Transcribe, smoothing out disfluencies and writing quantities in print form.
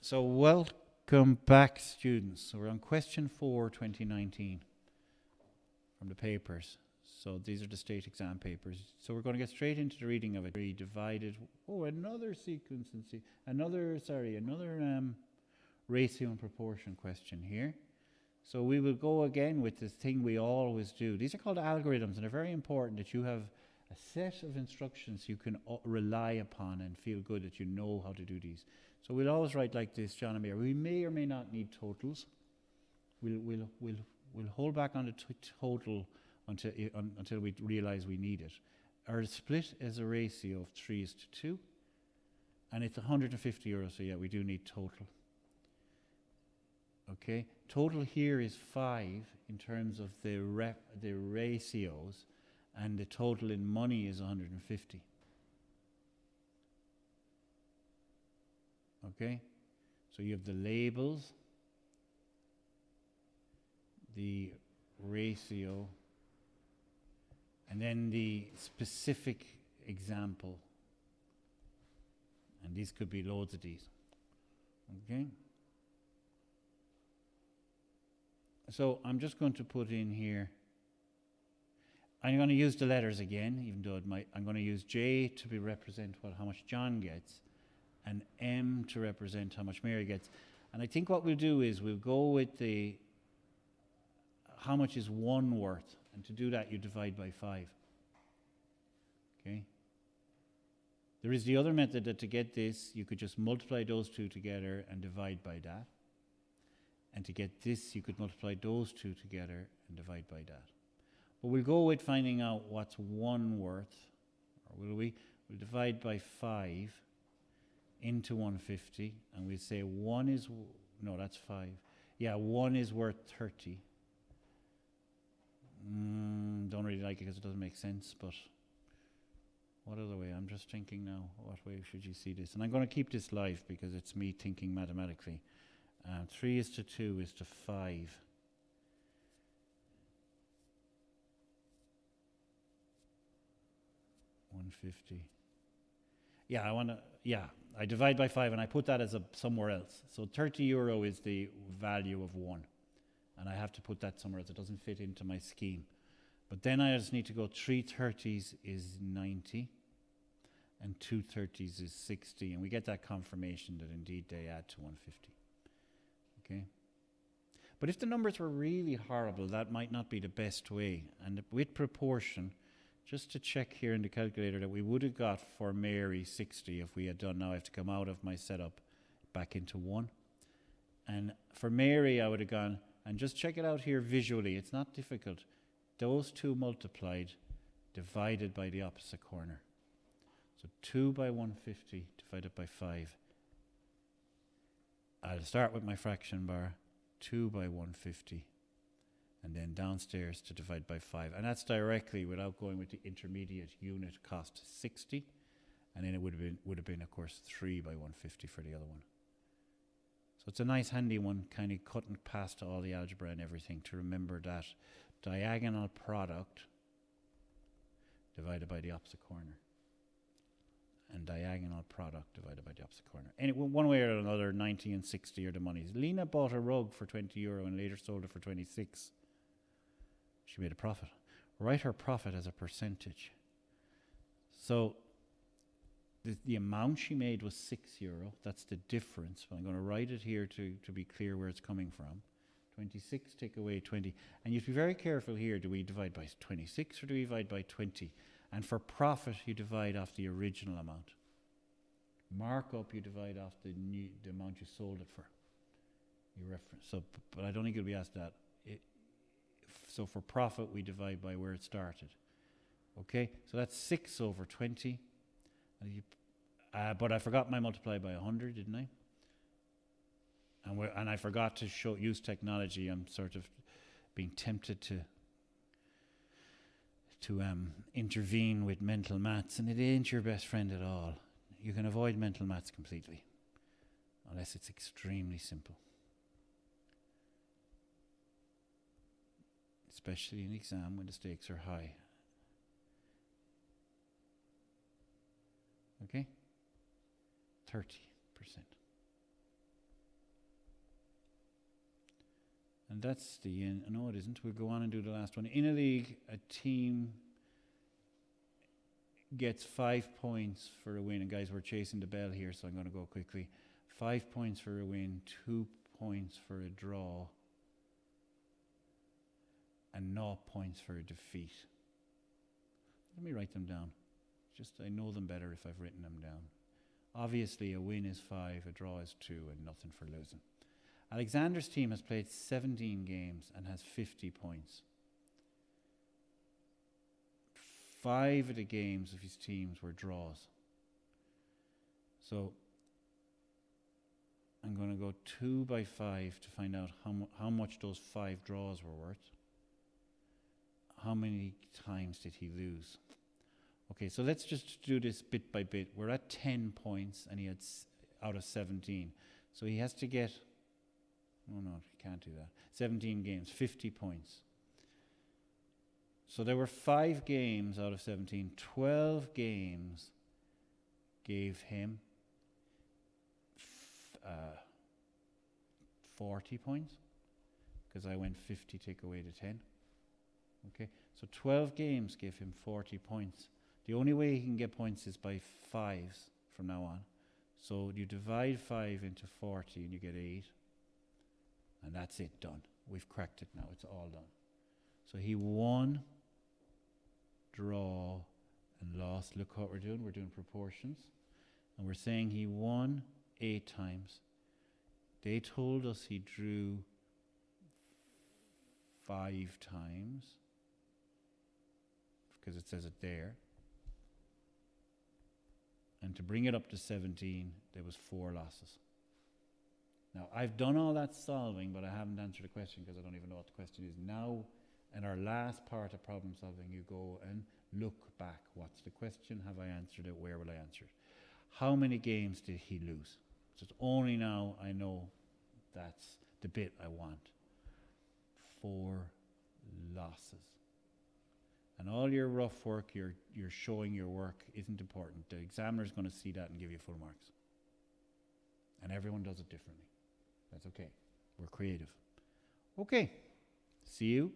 So welcome back, students. So we're on question 4, 2019 from the papers. So these are the state exam papers. So we're going to get straight into the reading of it. We divided, another sequence and another ratio and proportion question here. So we will go again with this thing we always do. These are called algorithms, and they're very important that you have a set of instructions you can rely upon and feel good that you know how to do these. So we'll always write like this, John and Mary. We may or may not need totals. We'll hold back on the total until we realize we need it. Our split is a ratio of 3:2, and it's 150 euros. So yeah, we do need total. Okay, total here is 5 in terms of the ratios, and the total in money is 150. Okay, so you have the labels, the ratio, and then the specific example. And these could be loads of these. Okay. So I'm just going to put in here, I'm going to use the letters again, even though I'm going to use J to represent how much John gets, and M to represent how much Mary gets. And I think what we'll do is we'll go with how much is 1 worth, and to do that you divide by 5. Okay. There is the other method that to get this, you could just multiply those two together and divide by that. And to get this, you could multiply those two together and divide by that. But we'll go with finding out what's 1 worth, or will we? We'll divide by 5 into 150, and we'll say 1 is, no, that's 5. Yeah, 1 is worth 30. Don't really like it because it doesn't make sense, but what other way? I'm just thinking now, what way should you see this? And I'm going to keep this live because it's me thinking mathematically. 3:2 is to 5. $150. I divide by 5 and I put that as somewhere else. So 30 euro is the value of 1. And I have to put that somewhere else. It doesn't fit into my scheme. But then I just need to go 3 30s is 90. And 2 30s is 60. And we get that confirmation that indeed they add to 150. Okay. But if the numbers were really horrible, that might not be the best way. And with proportion, just to check here in the calculator that we would have got for Mary 60 if we had done, now I have to come out of my setup back into 1. And for Mary I would have gone, and just check it out here visually, it's not difficult. Those two multiplied, divided by the opposite corner. So 2 by 150 divided by 5. I'll start with my fraction bar, 2 by 150, and then downstairs to divide by 5. And that's directly without going with the intermediate unit cost 60. And then it would have been, of course, 3 by 150 for the other one. So it's a nice handy one, kind of cutting past all the algebra and everything to remember that diagonal product divided by the opposite corner. And diagonal product divided by the opposite corner. Anyway, one way or another, 90 and 60 are the monies. Lena bought a rug for 20 euro and later sold it for 26. She made a profit. Write her profit as a percentage. So the amount she made was 6 euro. That's the difference. But I'm going to write it here to be clear where it's coming from. 26, take away 20. And you have to be very careful here. Do we divide by 26 or do we divide by 20? And for profit, you divide off the original amount. Markup, you divide off the amount you sold it for. You reference. So, but I don't think you'll be asked that. So for profit, we divide by where it started. Okay, so that's 6 over 20. But I forgot my multiply by 100, didn't I? And I forgot to use technology. I'm sort of being tempted to intervene with mental maths, and it ain't your best friend at all. You can avoid mental maths completely, unless it's extremely simple. Especially in exam when the stakes are high. Okay? 30%. And that's the in. No, it isn't. We'll go on and do the last one. In a league, a team gets 5 points for a win. And guys, we're chasing the bell here, so I'm going to go quickly. 5 points for a win, 2 points for a draw, and 0 points for a defeat. Let me write them down. Just I know them better if I've written them down. Obviously, a win is 5, a draw is 2, and nothing for losing. Alexander's team has played 17 games and has 50 points. 5 of the games of his teams were draws. So I'm going to go 2 by 5 to find out how much those 5 draws were worth. How many times did he lose? Okay, so let's just do this bit by bit. We're at 10 points and he had out of 17. So he has to get, oh no, he can't do that. 17 games, 50 points. So there were 5 games out of 17. 12 games gave him 40 points, because I went 50 take away the 10. Okay, so 12 games gave him 40 points. The only way he can get points is by 5s from now on. So you divide 5 into 40 and you get 8. And that's it, done. We've cracked it now, it's all done. So he won, draw, and lost. Look what we're doing proportions. And we're saying he won 8 times. They told us he drew 5 times, because it says it there. And to bring it up to 17, there was 4 losses. Now, I've done all that solving, but I haven't answered the question because I don't even know what the question is. Now, in our last part of problem solving, you go and look back. What's the question? Have I answered it? Where will I answer it? How many games did he lose? Just only now I know that's the bit I want. 4 losses. And all your rough work, you're showing your work isn't important. The examiner's going to see that and give you full marks. And everyone does it differently. That's okay. We're creative. Okay. See you